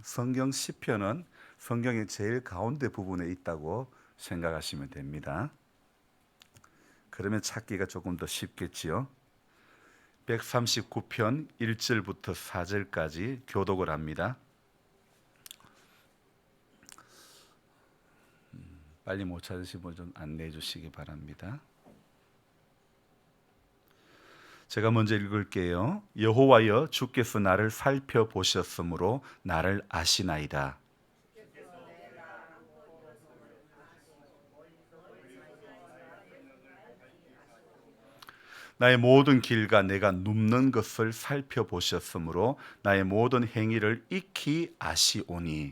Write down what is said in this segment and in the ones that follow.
성경 시편은 성경의 제일 가운데 부분에 있다고 생각하시면 됩니다. 그러면 찾기가 조금 더 쉽겠지요. 139편 1절부터 4절까지 교독을 합니다. 빨리 못 찾으신 분 좀 안내해 주시기 바랍니다. 제가 먼저 읽을게요. 여호와여, 주께서 나를 살펴보셨으므로 나를 아시나이다. 나의 모든 길과 내가 눕는 것을 살펴보셨으므로 나의 모든 행위를 익히 아시오니.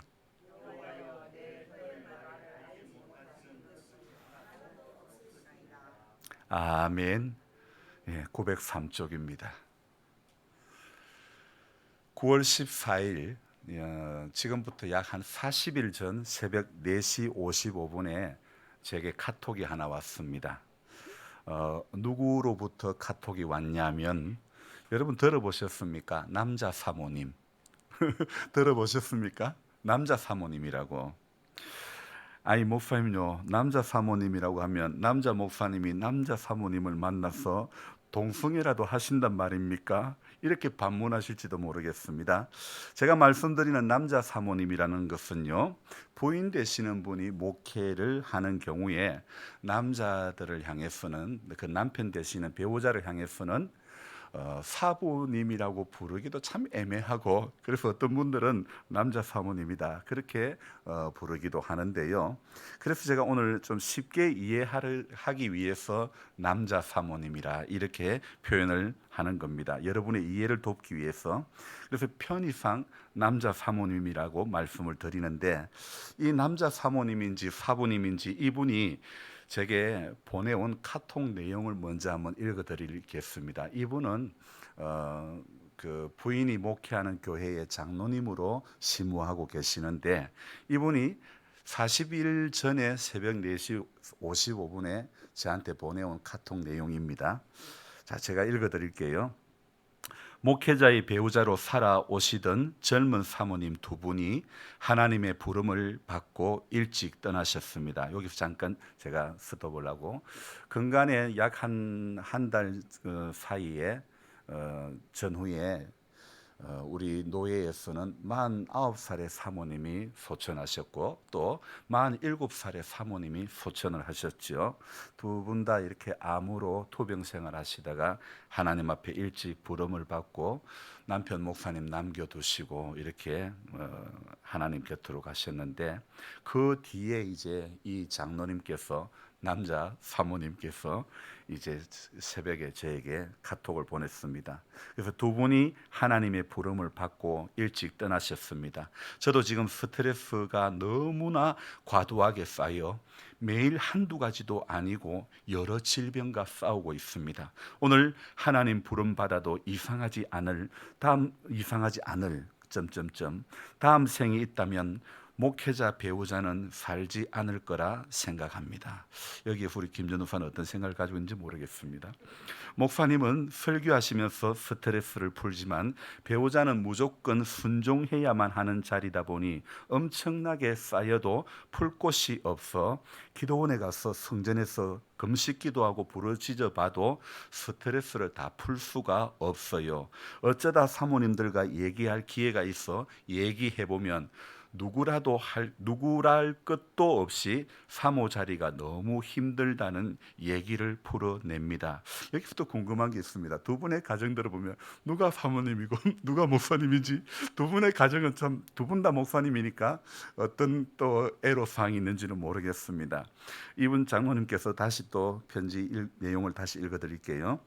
아멘. 903쪽입니다. 9월 14일 지금부터 약 한 40일 전 새벽 4시 55분에 제게 카톡이 하나 왔습니다. 누구로부터 카톡이 왔냐면, 여러분 들어보셨습니까? 남자 사모님. 들어보셨습니까? 남자 사모님이라고. 아니 목사님요, 남자 사모님이라고 하면 남자 목사님이 남자 사모님을 만나서 동성애라도 하신단 말입니까? 이렇게 반문하실지도 모르겠습니다. 제가 말씀드리는 남자 사모님이라는 것은요, 부인 되시는 분이 목회를 하는 경우에 남자들을 향해서는, 그 남편 되시는 배우자를 향해서는 사부님이라고 부르기도 참 애매하고, 그래서 어떤 분들은 남자 사모님이다 그렇게 부르기도 하는데요. 그래서 제가 오늘 좀 쉽게 이해하기 위해서 남자 사모님이라 이렇게 표현을 하는 겁니다. 여러분의 이해를 돕기 위해서. 그래서 편의상 남자 사모님이라고 말씀을 드리는데, 이 남자 사모님인지 사부님인지 이분이 제게 보내온 카톡 내용을 먼저 한번 읽어드리겠습니다. 이분은 그 부인이 목회하는 교회의 장로님으로 심우하고 계시는데, 이분이 40일 전에 새벽 4시 55분에 저한테 보내온 카톡 내용입니다. 자, 제가 읽어드릴게요. 목회자의 배우자로 살아오시던 젊은 사모님 두 분이 하나님의 부름을 받고 일찍 떠나셨습니다. 여기서 잠깐 제가 스톱을 하고, 근간에 약 한 달 사이에 전후에 우리 노예에서는 49살의 사모님이 소천하셨고, 또 47살의 사모님이 소천을 하셨죠. 두 분 다 이렇게 암으로 투병생활 하시다가 하나님 앞에 일찍 부름을 받고 남편 목사님 남겨두시고 이렇게 하나님 곁으로 가셨는데, 그 뒤에 이제 이 장로님께서, 남자 사모님께서 이제 새벽에 저에게 카톡을 보냈습니다. 그래서 두 분이 하나님의 부름을 받고 일찍 떠나셨습니다. 저도 지금 스트레스가 너무나 과도하게 쌓여 매일 한두 가지도 아니고 여러 질병과 싸우고 있습니다. 오늘 하나님 부름 받아도 이상하지 않을 다음 생이 있다면 목회자 배우자는 살지 않을 거라 생각합니다. 여기에 우리 김 전도사는 어떤 생각을 가지고 있는지 모르겠습니다. 목사님은 설교하시면서 스트레스를 풀지만 배우자는 무조건 순종해야만 하는 자리다 보니 엄청나게 쌓여도 풀 곳이 없어 기도원에 가서 성전에서 금식 기도하고 부르짖어 봐도 스트레스를 다 풀 수가 없어요. 어쩌다 사모님들과 얘기할 기회가 있어 얘기해 보면 누구랄 것도 없이 사모 자리가 너무 힘들다는 얘기를 풀어냅니다. 여기서 또 궁금한 게 있습니다. 두 분의 가정들을 보면 누가 사모님이고 누가 목사님인지, 두 분의 가정은 참 두 분 다 목사님이니까 어떤 또 애로사항이 있는지는 모르겠습니다. 이분 장로님께서 다시 또 편지 내용을 다시 읽어드릴게요.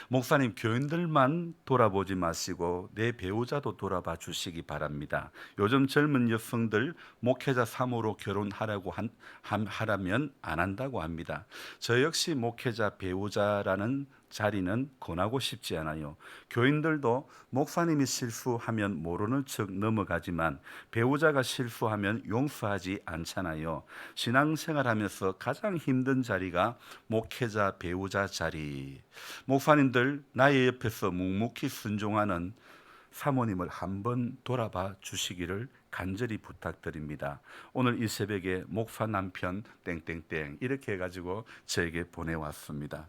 목사님, 교인들만 돌아보지 마시고 내 배우자도 돌아봐 주시기 바랍니다. 요즘 젊은 여성들 목회자 사모로 결혼하라고 하라면 안 한다고 합니다. 저 역시 목회자 배우자라는 자리는 권하고 싶지 않아요. 교인들도 목사님이 실수하면 모르는 척 넘어가지만 배우자가 실수하면 용서하지 않잖아요. 신앙생활하면서 가장 힘든 자리가 목회자 배우자 자리. 목사님들 나의 옆에서 묵묵히 순종하는 사모님을 한번 돌아봐 주시기를 간절히 부탁드립니다. 오늘 이 새벽에 목사 남편 땡땡땡 이렇게 해가지고 저에게 보내왔습니다.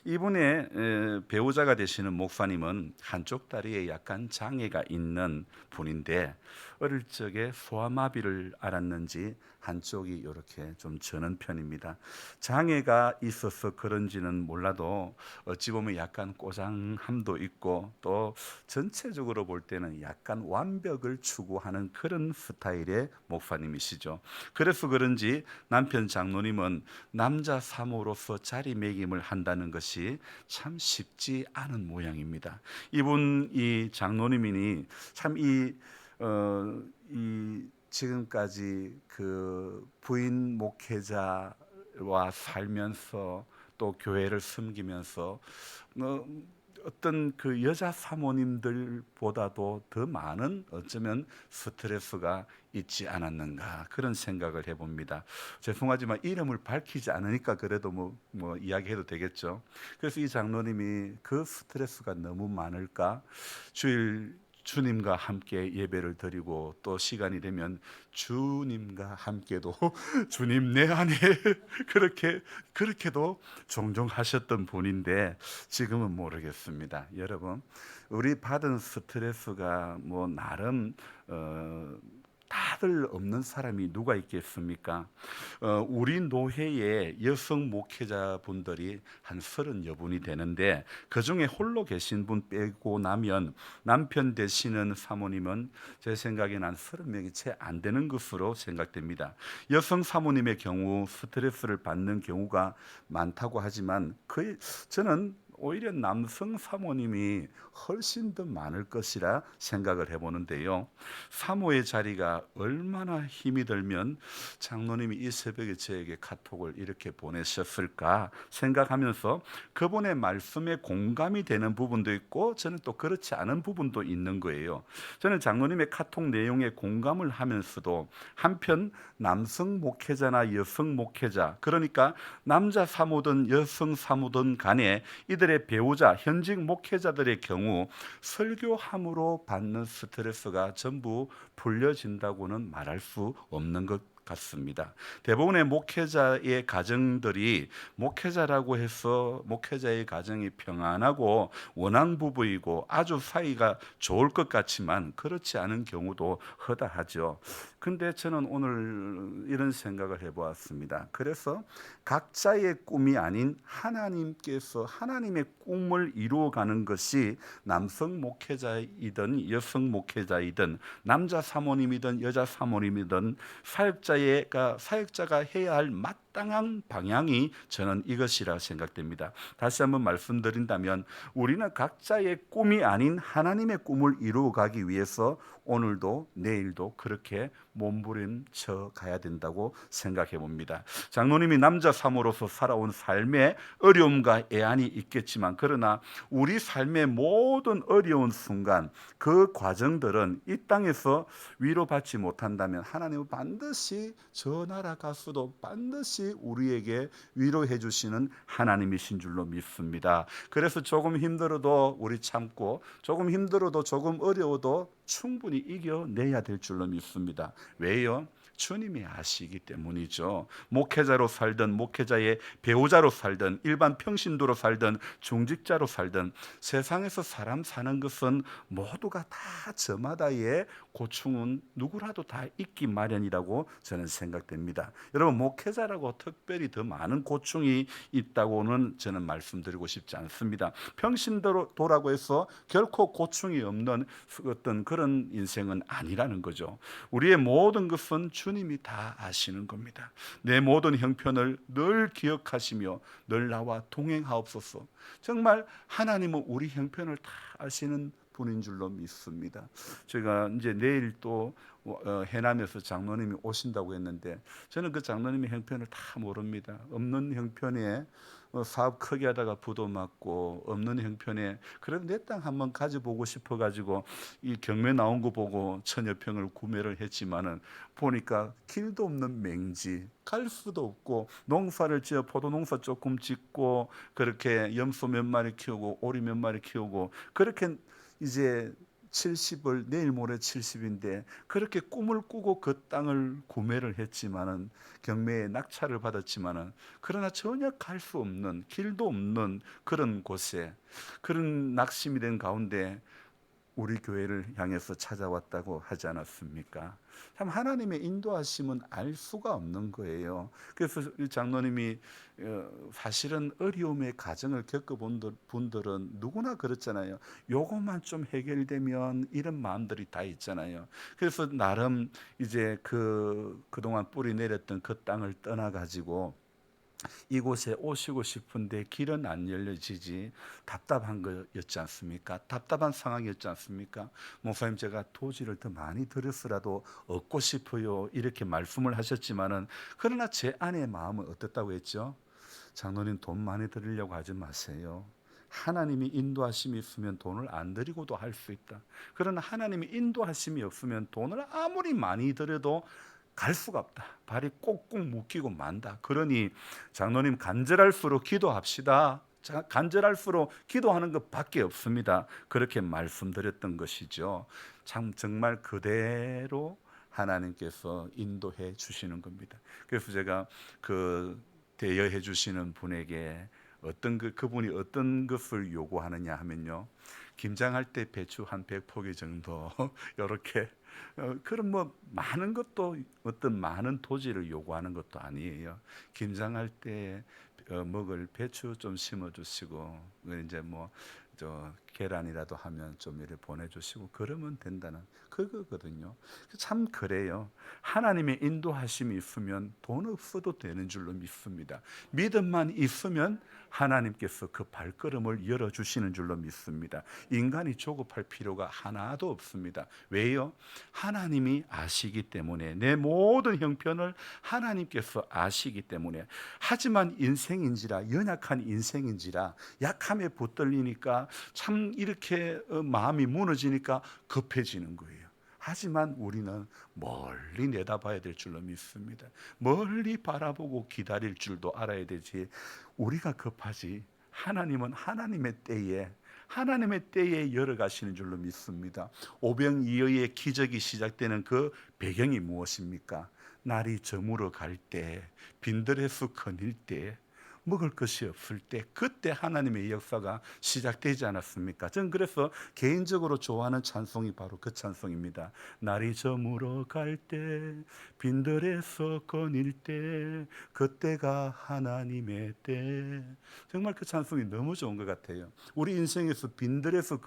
이분의 배우자가 되시는 목사님은 한쪽 다리에 약간 장애가 있는 분인데 어릴 적에 소아마비를 앓았는지 한쪽이 이렇게 좀 저는 편입니다. 장애가 있어서 그런지는 몰라도 어찌 보면 약간 꼬장함도 있고 또 전체적으로 볼 때는 약간 완벽을 추구하는 그런 스타일의 목사님이시죠. 그래서 그런지 남편 장로님은 남자 사모로서 자리매김을 한다는 것이 참 쉽지 않은 모양입니다. 이분 이 장로님이니 참 이 지금까지 그 부인 목회자와 살면서 또 교회를 섬기면서 어떤 그 여자 사모님들보다도 더 많은 어쩌면 스트레스가 있지 않았는가 그런 생각을 해봅니다. 죄송하지만 이름을 밝히지 않으니까 그래도 뭐 이야기해도 되겠죠. 그래서 이 장로님이 그 스트레스가 너무 많을까 주일 주님과 함께 예배를 드리고 또 시간이 되면 주님과 함께도 주님 내 안에 그렇게도 종종 하셨던 분인데 지금은 모르겠습니다. 여러분, 우리 받은 스트레스가 뭐 나름 다들 없는 사람이 누가 있겠습니까? 우리 노회에 여성 목회자분들이 한 30여 분이 되는데 그중에 홀로 계신 분 빼고 나면 남편 되시는 사모님은 제 생각에는 한 30명이 채 안 되는 것으로 생각됩니다. 여성 사모님의 경우 스트레스를 받는 경우가 많다고 하지만 저는 오히려 남성 사모님이 훨씬 더 많을 것이라 생각을 해보는데요. 사모의 자리가 얼마나 힘이 들면 장로님이 이 새벽에 저에게 카톡을 이렇게 보내셨을까 생각하면서 그분의 말씀에 공감이 되는 부분도 있고 저는 또 그렇지 않은 부분도 있는 거예요. 저는 장로님의 카톡 내용에 공감을 하면서도 한편 남성 목회자나 여성 목회자, 그러니까 남자 사모든 여성 사모든 간에 이들의 배우자, 현직 목회자들의 경우 설교함으로 받는 스트레스가 전부 풀려진다고는 말할 수 없는 것 같습니다. 대부분의 목회자의 가정들이 목회자라고 해서 목회자의 가정이 평안하고 원앙부부이고 아주 사이가 좋을 것 같지만 그렇지 않은 경우도 허다하죠. 근데 저는 오늘 이런 생각을 해보았습니다. 그래서 각자의 꿈이 아닌 하나님께서 하나님의 꿈을 이루어가는 것이 남성 목회자이든 여성 목회자이든 남자 사모님이든 여자 사모님이든 사역자가 해야 할 마땅한 방향이 저는 이것이라 생각됩니다. 다시 한번 말씀드린다면 우리는 각자의 꿈이 아닌 하나님의 꿈을 이루어가기 위해서 오늘도 내일도 그렇게 몸부림쳐 가야 된다고 생각해 봅니다. 장로님이 남자 사모로서 살아온 삶에 어려움과 애환이 있겠지만 그러나 우리 삶의 모든 어려운 순간 그 과정들은 이 땅에서 위로받지 못한다면 하나님은 반드시 저 나라 가서도 반드시 우리에게 위로해 주시는 하나님이신 줄로 믿습니다. 그래서 조금 힘들어도 우리 참고 조금 힘들어도 조금 어려워도 충분히 이겨내야 될 줄로 믿습니다. 왜요? 주님이 아시기 때문이죠. 목회자로 살든 목회자의 배우자로 살든 일반 평신도로 살든 중직자로 살든 세상에서 사람 사는 것은 모두가 다 저마다의 고충은 누구라도 다 있기 마련이라고 저는 생각됩니다. 여러분 목회자라고 특별히 더 많은 고충이 있다고는 저는 말씀드리고 싶지 않습니다. 평신도라고 해서 결코 고충이 없는 어떤 그런 인생은 아니라는 거죠. 우리의 모든 것은 주님이 다 아시는 겁니다. 내 모든 형편을 늘 기억하시며 늘 나와 동행하옵소서. 정말 하나님은 우리 형편을 다 아시는 분인 줄로 믿습니다. 제가 이제 내일 또 해남에서 장로님이 오신다고 했는데 저는 그 장로님의 형편을 다 모릅니다. 없는 형편에 사업 크게 하다가 부도 맞고 없는 형편에 그래도 내 땅 한번 가져보고 싶어가지고 이 경매 나온 거 보고 천여 평을 구매를 했지만은 보니까 길도 없는 맹지, 갈 수도 없고 농사를 지어 포도 농사 조금 짓고 그렇게 염소 몇 마리 키우고 오리 몇 마리 키우고 그렇게 이제 70을 내일 모레 70인데 그렇게 꿈을 꾸고 그 땅을 구매를 했지만은 경매에 낙찰을 받았지만은 그러나 전혀 갈 수 없는 길도 없는 그런 곳에 그런 낙심이 된 가운데 우리 교회를 향해서 찾아왔다고 하지 않았습니까? 참 하나님의 인도하심은 알 수가 없는 거예요. 그래서 이 장로님이 사실은 어려움의 가정을 겪어본 분들은 누구나 그렇잖아요. 요것만 좀 해결되면 이런 마음들이 다 있잖아요. 그래서 나름 이제 그동안 뿌리 내렸던 그 땅을 떠나가지고 이곳에 오시고 싶은데 길은 안 열려지지 답답한 거였지 않습니까? 답답한 상황이었지 않습니까? 목사님, 제가 토지를 더 많이 들였으라도 얻고 싶어요, 이렇게 말씀을 하셨지만은 그러나 제 안의 마음은 어떻다고 했죠? 장로님, 돈 많이 들이려고 하지 마세요. 하나님이 인도하심이 있으면 돈을 안 들이고도 할 수 있다. 그러나 하나님이 인도하심이 없으면 돈을 아무리 많이 들여도 갈 수가 없다. 발이 꼭꼭 묶이고 만다. 그러니 장로님, 간절할수록 기도합시다. 간절할수록 기도하는 것밖에 없습니다. 그렇게 말씀드렸던 것이죠. 참 정말 그대로 하나님께서 인도해 주시는 겁니다. 그래서 제가 그 대여해 주시는 분에게 그분이 어떤 것을 요구하느냐 하면요, 김장할 때 배추 한 100포기 정도 이렇게 그런 뭐 많은 것도 어떤 많은 토지를 요구하는 것도 아니에요. 김장할 때 먹을 배추 좀 심어 주시고 이제 뭐 저 계란이라도 하면 좀 이렇게 보내주시고 그러면 된다는 그거거든요. 참 그래요. 하나님의 인도하심이 있으면 돈 없어도 되는 줄로 믿습니다. 믿음만 있으면 하나님께서 그 발걸음을 열어주시는 줄로 믿습니다. 인간이 조급할 필요가 하나도 없습니다. 왜요? 하나님이 아시기 때문에, 내 모든 형편을 하나님께서 아시기 때문에. 하지만 인생인지라, 연약한 인생인지라 약함에 붙들리니까 참 이렇게 마음이 무너지니까 급해지는 거예요. 하지만 우리는 멀리 내다봐야 될 줄로 믿습니다. 멀리 바라보고 기다릴 줄도 알아야 되지. 우리가 급하지 하나님은 하나님의 때에 열어가시는 줄로 믿습니다. 오병이어의 기적이 시작되는 그 배경이 무엇입니까? 날이 저물어 갈 때, 빈들에서 거닐 때, 먹을 것이 없을 때, 그때 하나님의 역사가 시작되지 않았습니까? 저는 그래서 개인적으로 좋아하는 찬송이 바로 그 찬송입니다. 날이 저물어 갈 때, 빈들에서 거닐 때, 그때가 하나님의 때. 정말 그 찬송이 너무 좋은 것 같아요. 우리 인생에서 빈들에서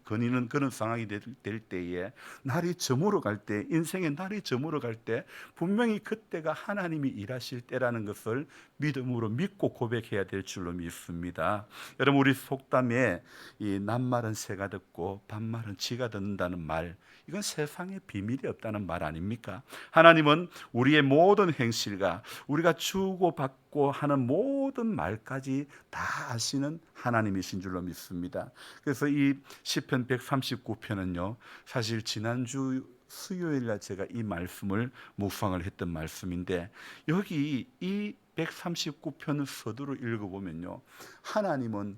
거니는 그런 상황이 될 때에, 날이 저물어 갈 때, 인생의 날이 저물어 갈 때 분명히 그때가 하나님이 일하실 때라는 것을 믿음으로 믿고 고백해야 될 줄로 믿습니다. 여러분, 우리 속담에 이 낱말은 새가 듣고 반말은 쥐가 듣는다는 말, 이건 세상에 비밀이 없다는 말 아닙니까? 하나님은 우리의 모든 행실과 우리가 주고 받고 하는 모든 말까지 다 아시는 하나님이신 줄로 믿습니다. 그래서 이 시편 139편은요, 사실 지난주 수요일 날 제가 이 말씀을 묵상을 했던 말씀인데, 여기 이 139편 서두를 읽어보면요, 하나님은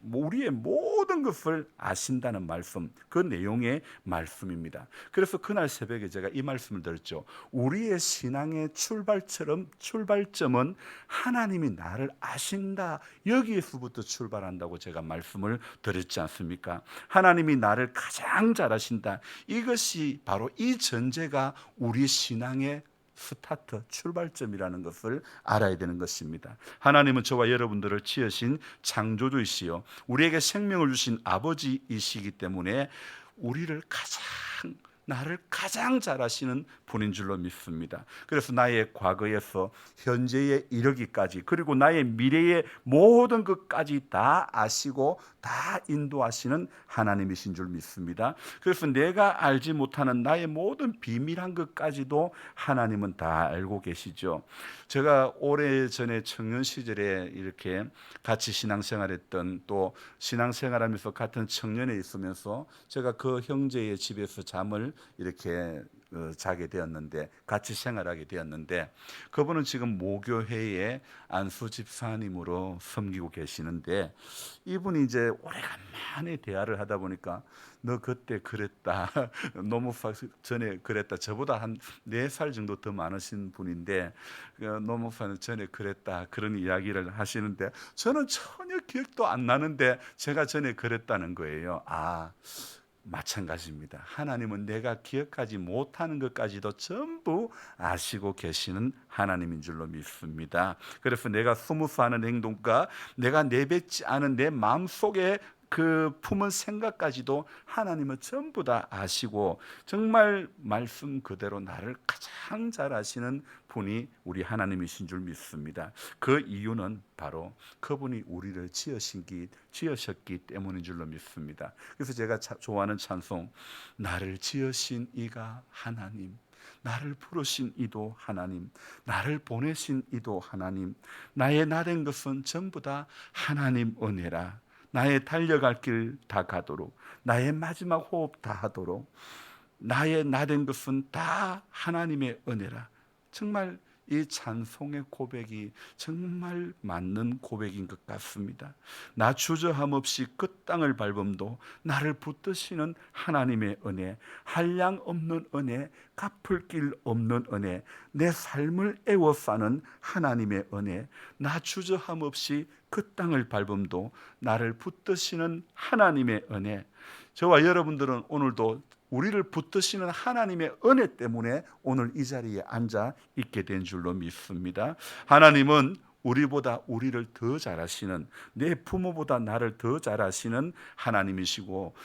우리의 모든 것을 아신다는 말씀, 그 내용의 말씀입니다. 그래서 그날 새벽에 제가 이 말씀을 들었죠. 우리의 신앙의 출발점은 하나님이 나를 아신다, 여기에서부터 출발한다고 제가 말씀을 드렸지 않습니까? 하나님이 나를 가장 잘 아신다, 이것이 바로 이 전제가 우리 신앙의 스타트, 출발점이라는 것을 알아야 되는 것입니다. 하나님은 저와 여러분들을 지으신 창조주이시요, 우리에게 생명을 주신 아버지이시기 때문에 나를 가장 잘 아시는 분인 줄로 믿습니다. 그래서 나의 과거에서 현재에 이르기까지, 그리고 나의 미래의 모든 것까지 다 아시고 다 인도하시는 하나님이신 줄 믿습니다. 그래서 내가 알지 못하는 나의 모든 비밀한 것까지도 하나님은 다 알고 계시죠. 제가 오래전에 청년 시절에 이렇게 같이 신앙생활했던, 또 신앙생활하면서 같은 청년에 있으면서 제가 그 형제의 집에서 잠을 이렇게 자게 되었는데, 같이 생활하게 되었는데, 그분은 지금 모교회의 안수 집사님으로 섬기고 계시는데, 이분이 이제 오래간만에 대화를 하다 보니까 너 그때 그랬다. 노무사 전에 그랬다. 저보다 한 4살 정도 더 많으신 분인데 노무사는 전에 그랬다. 그런 이야기를 하시는데 저는 전혀 기억도 안 나는데 제가 전에 그랬다는 거예요. 마찬가지입니다. 하나님은 내가 기억하지 못하는 것까지도 전부 아시고 계시는 하나님인 줄로 믿습니다. 그래서 내가 스무스하는 행동과 내가 내뱉지 않은 내 마음속에 그 품은 생각까지도 하나님은 전부 다 아시고 정말 말씀 그대로 나를 가장 잘 아시는 분이 우리 하나님이신 줄 믿습니다. 그 이유는 바로 그분이 우리를 지으셨기 때문인 줄로 믿습니다. 그래서 제가 좋아하는 찬송, 나를 지으신 이가 하나님, 나를 부르신 이도 하나님, 나를 보내신 이도 하나님, 나의 나된 것은 전부 다 하나님 은혜라. 나의 달려갈 길 다 가도록, 나의 마지막 호흡 다 하도록, 나의 나된 것은 다 하나님의 은혜라. 정말 이 찬송의 고백이 정말 맞는 고백인 것 같습니다. 나 주저함 없이 그 땅을 밟음도 나를 붙드시는 하나님의 은혜, 한량 없는 은혜, 갚을 길 없는 은혜, 내 삶을 애워싸는 하나님의 은혜, 나 주저함 없이 그 땅을 밟음도 나를 붙드시는 하나님의 은혜. 저와 여러분들은 오늘도 우리를 붙드시는 하나님의 은혜 때문에 오늘 이 자리에 앉아 있게 된 줄로 믿습니다. 하나님은 우리보다 우리를 더 잘하시는, 내 부모보다 나를 더 잘하시는 하나님이시고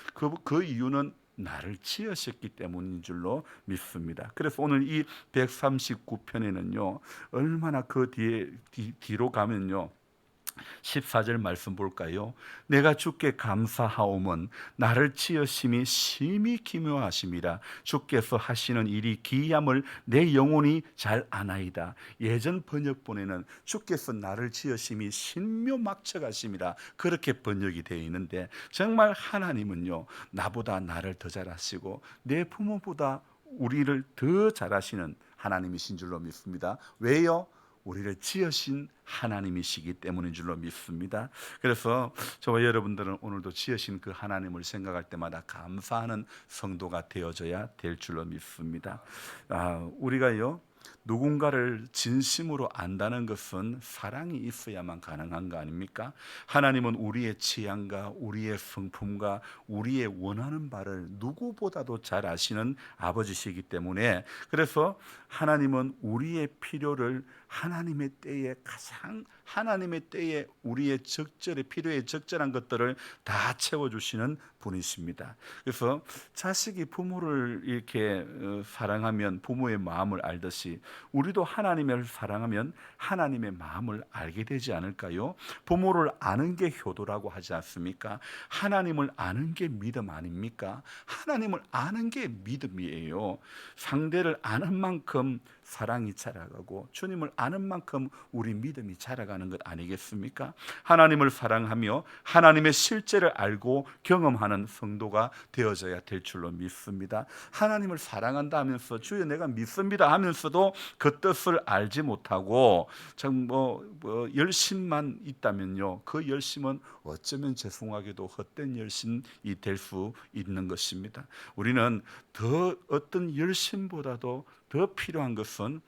그 이유는 나를 지으셨기 때문인 줄로 믿습니다. 그래서 오늘 이 139편에는요 얼마나 그 뒤로 가면요 14절 말씀 볼까요? 내가 주께 감사하오면 나를 지으심이 심히 기묘하심이라. 주께서 하시는 일이 기이함을 내 영혼이 잘 아나이다. 예전 번역본에는 주께서 나를 지으심이 신묘막측하심이라 그렇게 번역이 되어 있는데 정말 하나님은요 나보다 나를 더 잘하시고 내 부모보다 우리를 더 잘하시는 하나님이신 줄로 믿습니다. 왜요? 우리를 지으신 하나님이시기 때문인 줄로 믿습니다. 그래서 저와 여러분들은 오늘도 지으신 그 하나님을 생각할 때마다 감사하는 성도가 되어져야 될 줄로 믿습니다. 우리가요 누군가를 진심으로 안다는 것은 사랑이 있어야만 가능한 거 아닙니까? 하나님은 우리의 취향과 우리의 성품과 우리의 원하는 바를 누구보다도 잘 아시는 아버지시기 때문에 그래서 하나님은 우리의 필요를 하나님의 때에 우리의 적절의 필요에 적절한 것들을 다 채워주시는 분이십니다. 그래서 자식이 부모를 이렇게 사랑하면 부모의 마음을 알듯이 우리도 하나님을 사랑하면 하나님의 마음을 알게 되지 않을까요? 부모를 아는 게 효도라고 하지 않습니까? 하나님을 아는 게 믿음 아닙니까? 하나님을 아는 게 믿음이에요. 상대를 아는 만큼 사랑이 자라가고 주님을 아는 만큼 우리 믿음이 자라가는 것 아니겠습니까? 하나님을 사랑하며 하나님의 실제를 알고 경험하는 성도가 되어져야 될 줄로 믿습니다. 하나님을 사랑한다 하면서 주여 내가 믿습니다 하면서도 그 뜻을 알지 못하고 열심만 있다면요 그 열심은 어쩌면 죄송하게도 헛된 열심이 될 수 있는 것입니다. 우리는 어떤 열심보다도 더 필요한 것은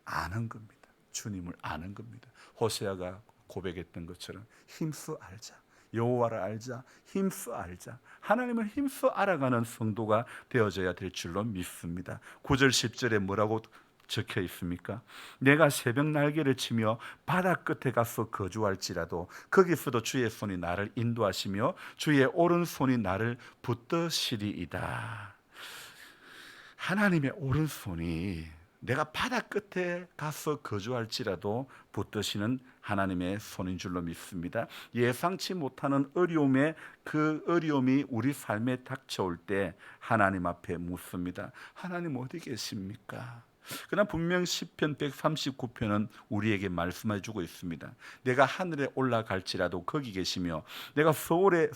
아는 겁니다. 주님을 아는 겁니다. 호세아가 고백했던 것처럼 힘써 알자. 여호와를 알자. 힘써 알자. 하나님을 힘써 알아가는 성도가 되어져야 될 줄로 믿습니다. 9절 10절에 뭐라고 적혀 있습니까? 내가 새벽 날개를 치며 바다 끝에 가서 거주할지라도 거기서도 주의 손이 나를 인도하시며 주의 오른손이 나를 붙드시리이다. 하나님의 오른손이 내가 바다 끝에 가서 거주할지라도 붙드시는 하나님의 손인 줄로 믿습니다. 예상치 못하는 어려움에 그 어려움이 우리 삶에 닥쳐올 때 하나님 앞에 묻습니다. 하나님 어디 계십니까? 그러나 분명 시편 139편은 우리에게 말씀해 주고 있습니다. 내가 하늘에 올라갈지라도 거기 계시며 내가 서울에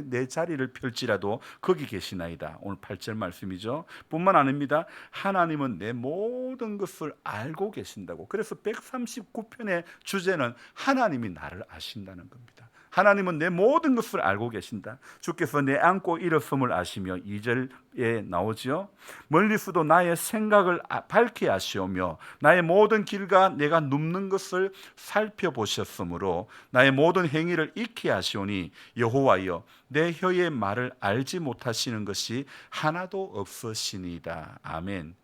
내 자리를 펼지라도 거기 계시나이다. 오늘 8절 말씀이죠. 뿐만 아닙니다. 하나님은 내 모든 것을 알고 계신다고. 그래서 139편의 주제는 하나님이 나를 아신다는 겁니다. 하나님은 내 모든 것을 알고 계신다. 주께서 내 안고 일었음을 아시며 2절에 나오지요. 멀리서도 나의 생각을 밝게 하시오며 나의 모든 길과 내가 눕는 것을 살펴보셨으므로 나의 모든 행위를 익히 하시오니 여호와여 내 혀의 말을 알지 못하시는 것이 하나도 없으시니이다. 아멘.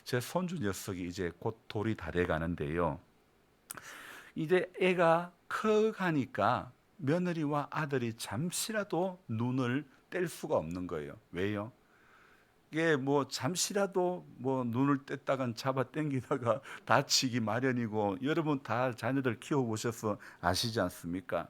제 손주 녀석이 이제 곧 돌이 다 돼 가는데요. 이제 애가 커가니까 며느리와 아들이 잠시라도 눈을 뗄 수가 없는 거예요. 왜요? 이게 뭐 잠시라도 뭐 눈을 뗐다간 잡아 당기다가 다치기 마련이고, 여러분 다 자녀들 키워보셔서 아시지 않습니까?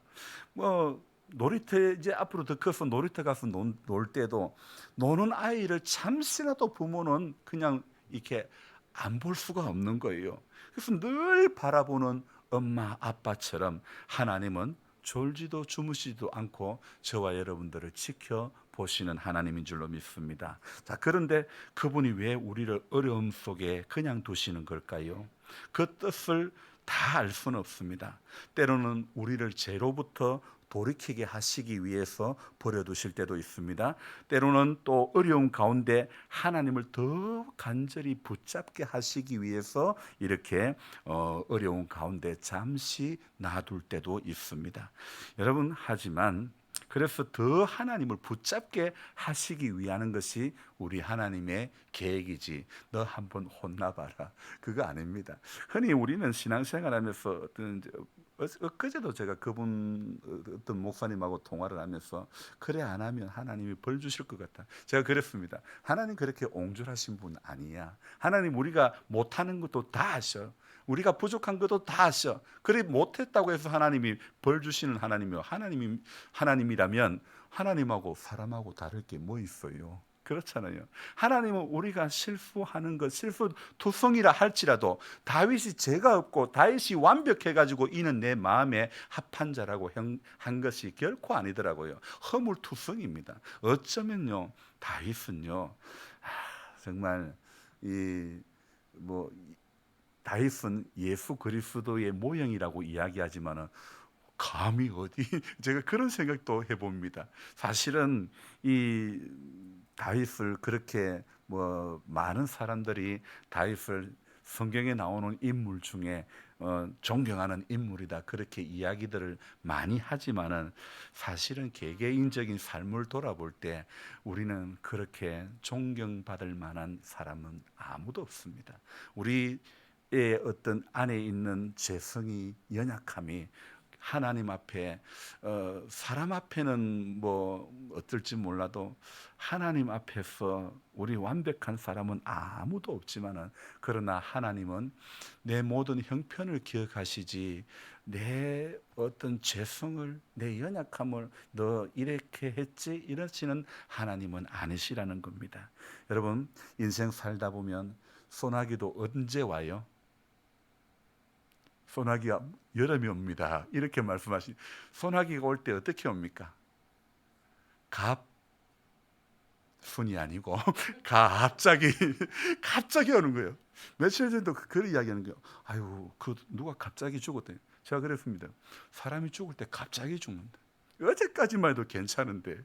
뭐 놀이터 이제 앞으로 더 커서 놀이터 가서 놀 때도 노는 아이를 잠시라도 부모는 그냥 이렇게 안 볼 수가 없는 거예요. 그래서 늘 바라보는 엄마 아빠처럼 하나님은 졸지도 주무시지도 않고 저와 여러분들을 지켜보시는 하나님인 줄로 믿습니다. 자, 그런데 그분이 왜 우리를 어려움 속에 그냥 두시는 걸까요? 그 뜻을 다 알 수는 없습니다. 때로는 우리를 죄로부터 돌이키게 하시기 위해서 버려두실 때도 있습니다. 때로는 또 어려움 가운데 하나님을 더 간절히 붙잡게 하시기 위해서 이렇게 어려움 가운데 잠시 놔둘 때도 있습니다. 여러분, 하지만 그래서 더 하나님을 붙잡게 하시기 위하는 것이 우리 하나님의 계획이지, 너 한번 혼나봐라, 그거 아닙니다. 흔히 우리는 신앙생활하면서 엊그제도 제가 그분 어떤 목사님하고 통화를 하면서 그래 안 하면 하나님이 벌 주실 것 같다, 제가 그랬습니다. 하나님 그렇게 옹졸하신 분 아니야. 하나님 우리가 못하는 것도 다 아셔. 우리가 부족한 것도 다 아셔. 그래 못했다고 해서 하나님이 벌 주시는 하나님이요, 하나님이라면 하나님하고 사람하고 다를 게 뭐 있어요? 그렇잖아요. 하나님은 우리가 실수하는 것, 실수투성이라 할지라도 다윗이 죄가 없고 다윗이 완벽해가지고 이는 내 마음에 합한 자라고 한 것이 결코 아니더라고요. 허물투성입니다. 어쩌면요, 다윗은요, 정말 다윗은 예수 그리스도의 모형이라고 이야기하지만은 감히 어디 제가 그런 생각도 해봅니다. 사실은 이 다윗을 그렇게 많은 사람들이 다윗을 성경에 나오는 인물 중에 존경하는 인물이다 그렇게 이야기들을 많이 하지만은 사실은 개개인적인 삶을 돌아볼 때 우리는 그렇게 존경받을 만한 사람은 아무도 없습니다. 우리의 어떤 안에 있는 죄성이, 연약함이 하나님 앞에 사람 앞에는 어떨지 몰라도 하나님 앞에서 우리 완벽한 사람은 아무도 없지만은, 그러나 하나님은 내 모든 형편을 기억하시지 내 어떤 죄성을, 내 연약함을 너 이렇게 했지 이러시는 하나님은 아니시라는 겁니다. 여러분, 인생 살다 보면 소나기도 언제 와요? 소나기가 여름이 옵니다, 이렇게 말씀하신, 소나기가 올 때 어떻게 옵니까? 갑순이 아니고 갑자기 오는 거예요. 며칠 전에도 그런 이야기하는 거예요. 아유, 누가 갑자기 죽었대. 제가 그랬습니다. 사람이 죽을 때 갑자기 죽는다. 어제까지만 해도 괜찮은데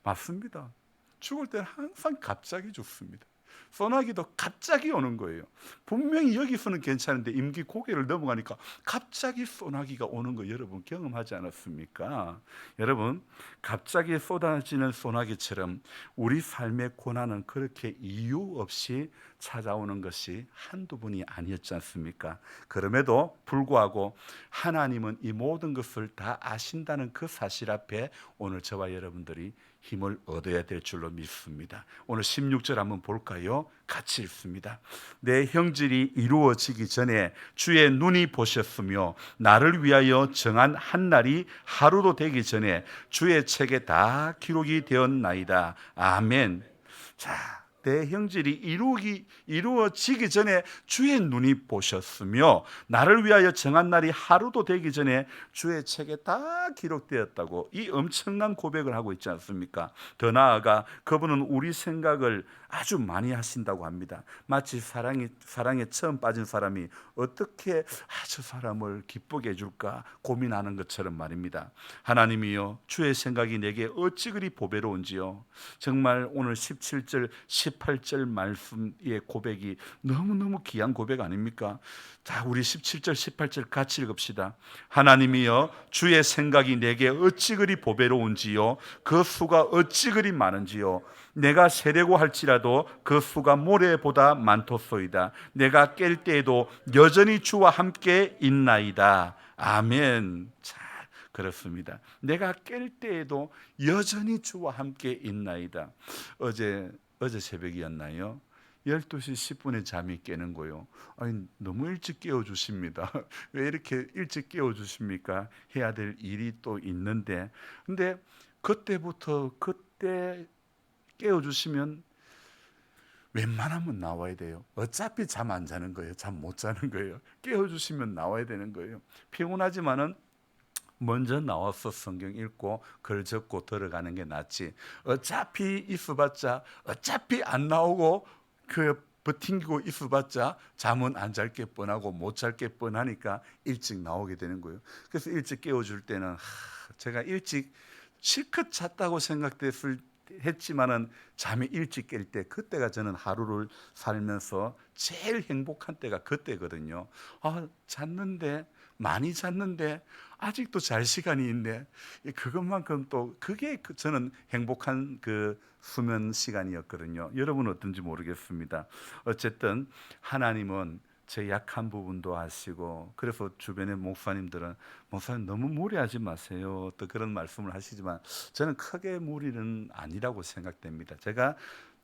맞습니다. 죽을 때는 항상 갑자기 죽습니다. 소나기도 갑자기 오는 거예요. 분명히 여기서는 괜찮은데 임기 고개를 넘어가니까 갑자기 소나기가 오는 거 여러분 경험하지 않았습니까? 여러분, 갑자기 쏟아지는 소나기처럼 우리 삶의 고난은 그렇게 이유 없이 찾아오는 것이 한두 번이 아니었지 않습니까? 그럼에도 불구하고 하나님은 이 모든 것을 다 아신다는 그 사실 앞에 오늘 저와 여러분들이 힘을 얻어야 될 줄로 믿습니다. 오늘 16절 한번 볼까요? 같이 읽습니다. 내 형질이 이루어지기 전에 주의 눈이 보셨으며 나를 위하여 정한 한 날이 하루도 되기 전에 주의 책에 다 기록이 되었나이다. 아멘. 자, 내 형질이 이루어지기 전에 주의 눈이 보셨으며 나를 위하여 정한 날이 하루도 되기 전에 주의 책에 다 기록되었다고, 이 엄청난 고백을 하고 있지 않습니까? 더 나아가 그분은 우리 생각을 아주 많이 하신다고 합니다. 마치 사랑에 처음 빠진 사람이 어떻게 저 사람을 기쁘게 해줄까 고민하는 것처럼 말입니다. 하나님이여, 주의 생각이 내게 어찌 그리 보배로운지요. 정말 오늘 17절 18절 말씀의 고백이 너무너무 귀한 고백 아닙니까? 자, 우리 17절 18절 같이 읽읍시다. 하나님이여, 주의 생각이 내게 어찌 그리 보배로운지요, 그 수가 어찌 그리 많은지요. 내가 세려고 할지라도 그 수가 모래보다 많도소이다. 내가 깰 때에도 여전히 주와 함께 있나이다. 아멘. 자, 그렇습니다. 내가 깰 때에도 여전히 주와 함께 있나이다. 어제 새벽이었나요? 12시 10분에 잠이 깨는 거요. 아니, 너무 일찍 깨워주십니다. 왜 이렇게 일찍 깨워주십니까? 해야 될 일이 또 있는데, 근데 그때 깨워주시면 웬만하면 나와야 돼요. 어차피 잠 안 자는 거예요. 잠 못 자는 거예요. 깨워주시면 나와야 되는 거예요. 피곤하지만은 먼저 나와서 성경 읽고 글 적고 들어가는 게 낫지, 어차피 있어봤자 어차피 안 나오고 버팅기고 있어봤자 잠은 안 잘 게 뻔하고 못 잘 게 뻔하니까 일찍 나오게 되는 거예요. 그래서 일찍 깨워줄 때는 제가 일찍 실컷 잤다고 했지만은 잠이 일찍 깰 때, 그때가 저는 하루를 살면서 제일 행복한 때가 그때거든요. 잤는데, 많이 잤는데 아직도 잘 시간이 있네. 그것만큼 또 그게 저는 행복한 그 수면 시간이었거든요. 여러분은 어떤지 모르겠습니다. 어쨌든 하나님은 제 약한 부분도 아시고, 그래서 주변의 목사님들은 목사님 너무 무리하지 마세요, 또 그런 말씀을 하시지만 저는 크게 무리는 아니라고 생각됩니다. 제가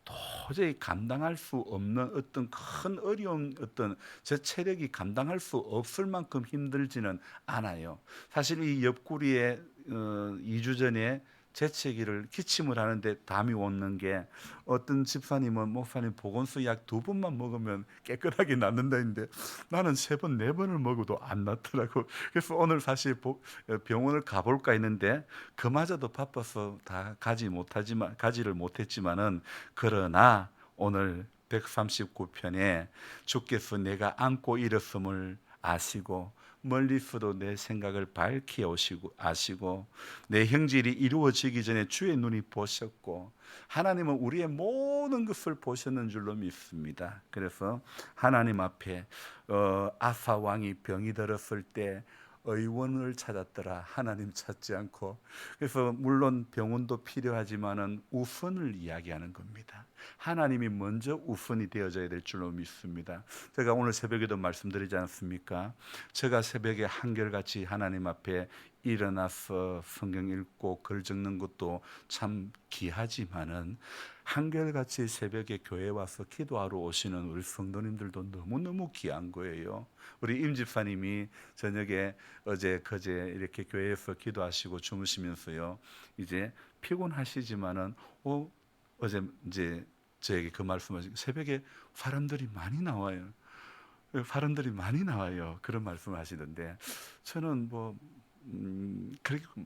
도저히 감당할 수 없는 어떤 큰 어려움, 어떤 제 체력이 감당할 수 없을 만큼 힘들지는 않아요. 사실 이 옆구리에 2주 전에 재채기를 기침을 하는데 담이 오는 게, 어떤 집사님은 목사님 보건소 약 2번만 먹으면 깨끗하게 낫는다 했는데 나는 3번 4번을 먹어도 안 낫더라고. 그래서 오늘 사실 병원을 가볼까 했는데 그마저도 바빠서 다 가지를 못했지만은, 그러나 오늘 139편에 주께서 내가 안고 일었음을 아시고 멀리서도 내 생각을 밝히 아시고 내 형질이 이루어지기 전에 주의 눈이 보셨고, 하나님은 우리의 모든 것을 보셨는 줄로 믿습니다. 그래서 하나님 앞에 아사 왕이 병이 들었을 때 의원을 찾았더라, 하나님 찾지 않고. 그래서 물론 병원도 필요하지만은 우선을 이야기하는 겁니다. 하나님이 먼저 우선이 되어져야 될 줄로 믿습니다. 제가 오늘 새벽에도 말씀드리지 않습니까? 제가 새벽에 한결같이 하나님 앞에 일어나서 성경 읽고 글 적는 것도 참 귀하지만은, 한결같이 새벽에 교회 와서 기도하러 오시는 우리 성도님들도 너무너무 귀한 거예요. 우리 임 집사님이 저녁에 그제 이렇게 교회에서 기도하시고 주무시면서요, 이제 피곤하시지만은 어제 이제 저에게 그 말씀하시고, 새벽에 사람들이 많이 나와요. 그런 말씀을 하시던데, 저는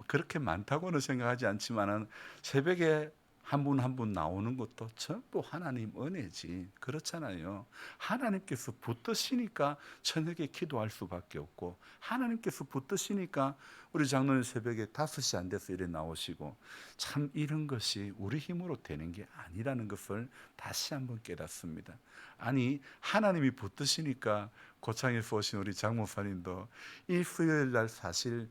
그렇게 많다고는 생각하지 않지만은, 새벽에 한 분 한 분 나오는 것도 전부 하나님 은혜지, 그렇잖아요. 하나님께서 붙드시니까 저녁에 기도할 수밖에 없고, 하나님께서 붙드시니까 우리 장로님 새벽에 5시 안 돼서 이래 나오시고, 참 이런 것이 우리 힘으로 되는 게 아니라는 것을 다시 한번 깨닫습니다. 아니, 하나님이 붙드시니까 고창에서 오신 우리 장목사님도 이 수요일 날 사실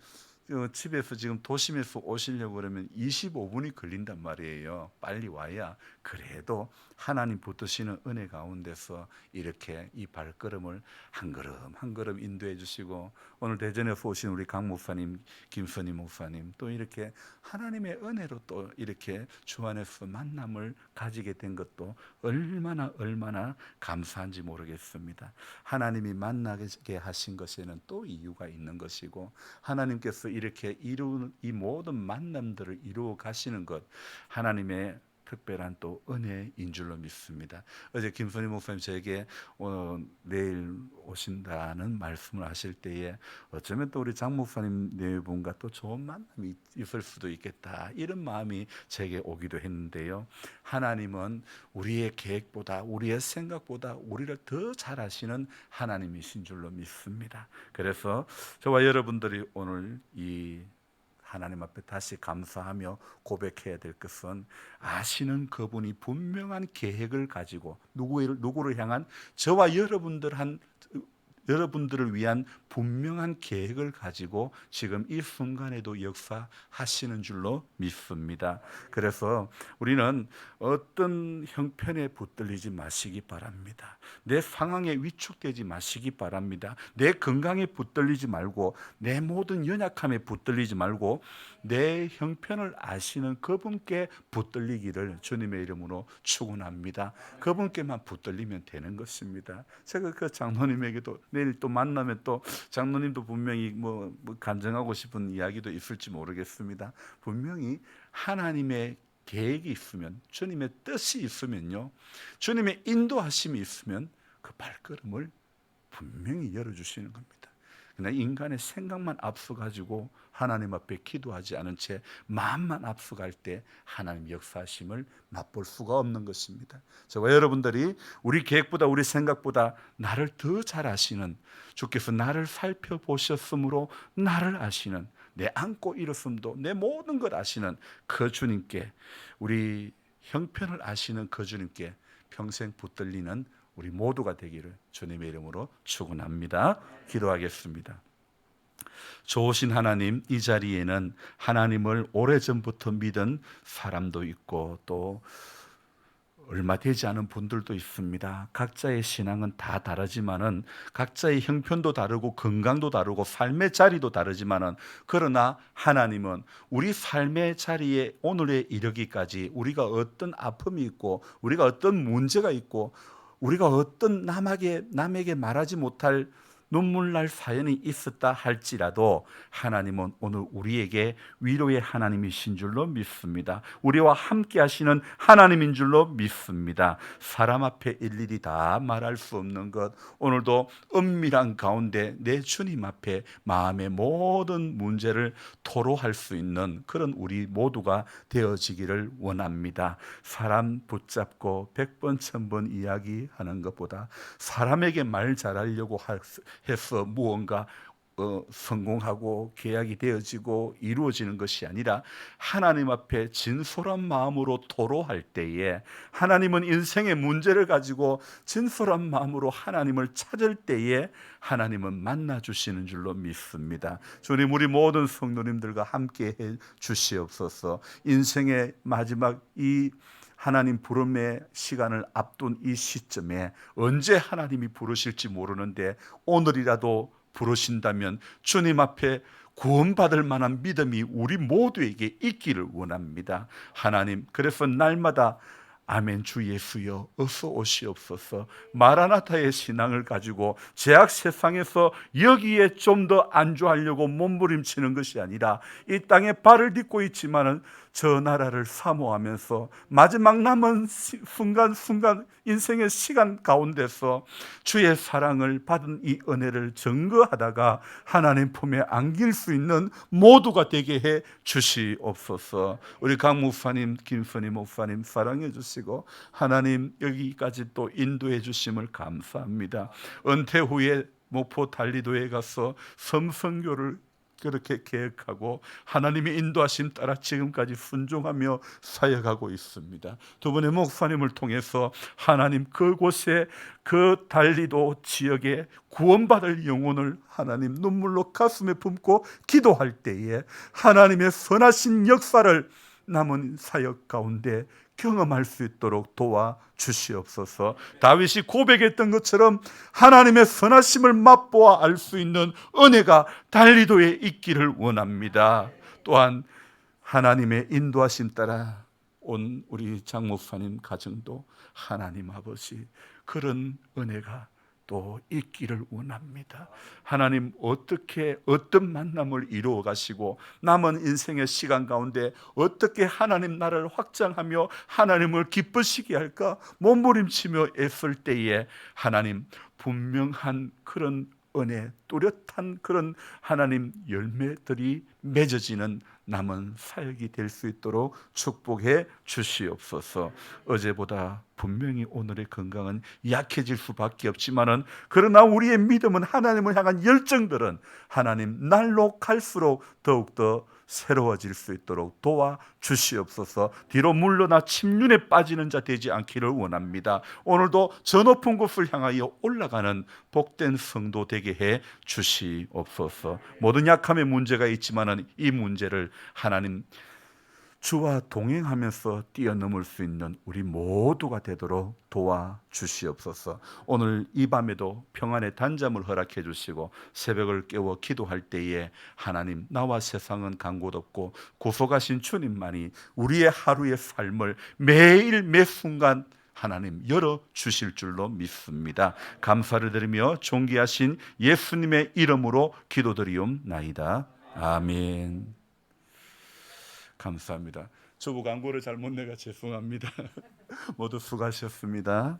집에서 지금 도심에서 오시려고 그러면 25분이 걸린단 말이에요. 빨리 와야. 그래도 하나님 붙드시는 은혜 가운데서 이렇게 이 발걸음을 한 걸음 한 걸음 인도해 주시고, 오늘 대전에서 오신 우리 강 목사님, 김선희 목사님, 또 이렇게 하나님의 은혜로 또 이렇게 주 안에서 만남을 가지게 된 것도 얼마나 감사한지 모르겠습니다. 하나님이 만나게 하신 것에는 또 이유가 있는 것이고, 하나님께서 이렇게 이루는 이 모든 만남들을 이루어 가시는 것, 하나님의 특별한 또 은혜인 줄로 믿습니다. 어제 김선희 목사님 저에게 내일 오신다는 말씀을 하실 때에 어쩌면 또 우리 장 목사님 네 분과 또 좋은 만남이 있을 수도 있겠다, 이런 마음이 제게 오기도 했는데요. 하나님은 우리의 계획보다, 우리의 생각보다 우리를 더 잘 아시는 하나님이신 줄로 믿습니다. 그래서 저와 여러분들이 오늘 이 하나님 앞에 다시 감사하며 고백해야 될 것은, 아시는 그분이 분명한 계획을 가지고 누구를 향한, 저와 여러분들을 위한 분명한 계획을 가지고 지금 이 순간에도 역사하시는 줄로 믿습니다. 그래서 우리는 어떤 형편에 붙들리지 마시기 바랍니다. 내 상황에 위축되지 마시기 바랍니다. 내 건강에 붙들리지 말고, 내 모든 연약함에 붙들리지 말고, 내 형편을 아시는 그분께 붙들리기를 주님의 이름으로 축원합니다. 그분께만 붙들리면 되는 것입니다. 제가 그 장로님에게도 내일 또 만나면 또 장로님도 분명히 뭐 간증하고 싶은 이야기도 있을지 모르겠습니다. 분명히 하나님의 계획이 있으면, 주님의 뜻이 있으면요, 주님의 인도하심이 있으면 그 발걸음을 분명히 열어주시는 겁니다. 그냥 인간의 생각만 앞서가지고 하나님 앞에 기도하지 않은 채 마음만 앞서갈 때 하나님 역사하심을 맛볼 수가 없는 것입니다. 저와 여러분들이 우리 계획보다, 우리 생각보다 나를 더 잘 아시는, 주께서 나를 살펴보셨으므로 나를 아시는, 내 안고 일었음도 내 모든 것 아시는 그 주님께, 우리 형편을 아시는 그 주님께 평생 붙들리는 우리 모두가 되기를 주님의 이름으로 축원합니다. 기도하겠습니다. 좋으신 하나님, 이 자리에는 하나님을 오래전부터 믿은 사람도 있고 또 얼마 되지 않은 분들도 있습니다. 각자의 신앙은 다 다르지만은, 각자의 형편도 다르고 건강도 다르고 삶의 자리도 다르지만은, 그러나 하나님은 우리 삶의 자리에 오늘에 이르기까지 우리가 어떤 아픔이 있고, 우리가 어떤 문제가 있고, 우리가 어떤 남에게 말하지 못할 눈물 날 사연이 있었다 할지라도 하나님은 오늘 우리에게 위로의 하나님이신 줄로 믿습니다. 우리와 함께 하시는 하나님인 줄로 믿습니다. 사람 앞에 일일이 다 말할 수 없는 것, 오늘도 은밀한 가운데 내 주님 앞에 마음의 모든 문제를 토로할 수 있는 그런 우리 모두가 되어지기를 원합니다. 사람 붙잡고 100번 1000번 이야기하는 것보다, 사람에게 말 잘하려고 해서 무언가 성공하고 계약이 되어지고 이루어지는 것이 아니라, 하나님 앞에 진솔한 마음으로 토로할 때에, 하나님은 인생의 문제를 가지고 진솔한 마음으로 하나님을 찾을 때에 하나님은 만나 주시는 줄로 믿습니다. 주님, 우리 모든 성도님들과 함께 해 주시옵소서. 인생의 마지막 이 하나님 부름의 시간을 앞둔 이 시점에 언제 하나님이 부르실지 모르는데, 오늘이라도 부르신다면 주님 앞에 구원받을 만한 믿음이 우리 모두에게 있기를 원합니다. 하나님, 그래서 날마다 아멘 주 예수여 어서 오시옵소서, 마라나타의 신앙을 가지고 죄악 세상에서 여기에 좀 더 안주하려고 몸부림치는 것이 아니라, 이 땅에 발을 딛고 있지만은 저 나라를 사모하면서 마지막 남은 순간 인생의 시간 가운데서 주의 사랑을 받은 이 은혜를 증거하다가 하나님 품에 안길 수 있는 모두가 되게 해 주시옵소서. 우리 강 목사님, 김선희 목사님 사랑해 주시고 하나님 여기까지 또 인도해 주심을 감사합니다. 은퇴 후에 목포 달리도에 가서 섬선교를 그렇게 계획하고 하나님의 인도하심 따라 지금까지 순종하며 사역하고 있습니다. 두 분의 목사님을 통해서 하나님 그곳에, 그 달리도 지역에 구원받을 영혼을 하나님 눈물로 가슴에 품고 기도할 때에 하나님의 선하신 역사를 남은 사역 가운데 경험할 수 있도록 도와 주시옵소서. 다윗이 고백했던 것처럼 하나님의 선하심을 맛보아 알 수 있는 은혜가 달리도에 있기를 원합니다. 또한 하나님의 인도하심 따라 온 우리 장 목사님 가정도 하나님 아버지 그런 은혜가 또 있기를 원합니다. 하나님 어떻게 어떤 만남을 이루어 가시고 남은 인생의 시간 가운데 어떻게 하나님 나라를 확장하며 하나님을 기쁘시게 할까 몸부림치며 애쓸 때에 하나님 분명한 그런 은혜, 뚜렷한 그런 하나님 열매들이 맺어지는 남은 사역이 될 수 있도록 축복해 주시옵소서. 어제보다 분명히 오늘의 건강은 약해질 수밖에 없지만은 그러나 우리의 믿음은 하나님을 향한 열정들은 하나님 날로 갈수록 더욱더 새로워질 수 있도록 도와 주시옵소서. 뒤로 물러나 침륜에 빠지는 자 되지 않기를 원합니다. 오늘도 저 높은 곳을 향하여 올라가는 복된 성도 되게 해 주시옵소서. 모든 약함의 문제가 있지만은 이 문제를 하나님 주와 동행하면서 뛰어넘을 수 있는 우리 모두가 되도록 도와주시옵소서. 오늘 이 밤에도 평안의 단잠을 허락해 주시고 새벽을 깨워 기도할 때에 하나님 나와 세상은 간 곳 없고 구속하신 주님만이 우리의 하루의 삶을 매일 매 순간 하나님 열어 주실 줄로 믿습니다. 감사를 드리며 존귀하신 예수님의 이름으로 기도드리옵나이다. 아멘. 감사합니다. 주부 광고를 잘못 내가 죄송합니다. 모두 수고하셨습니다.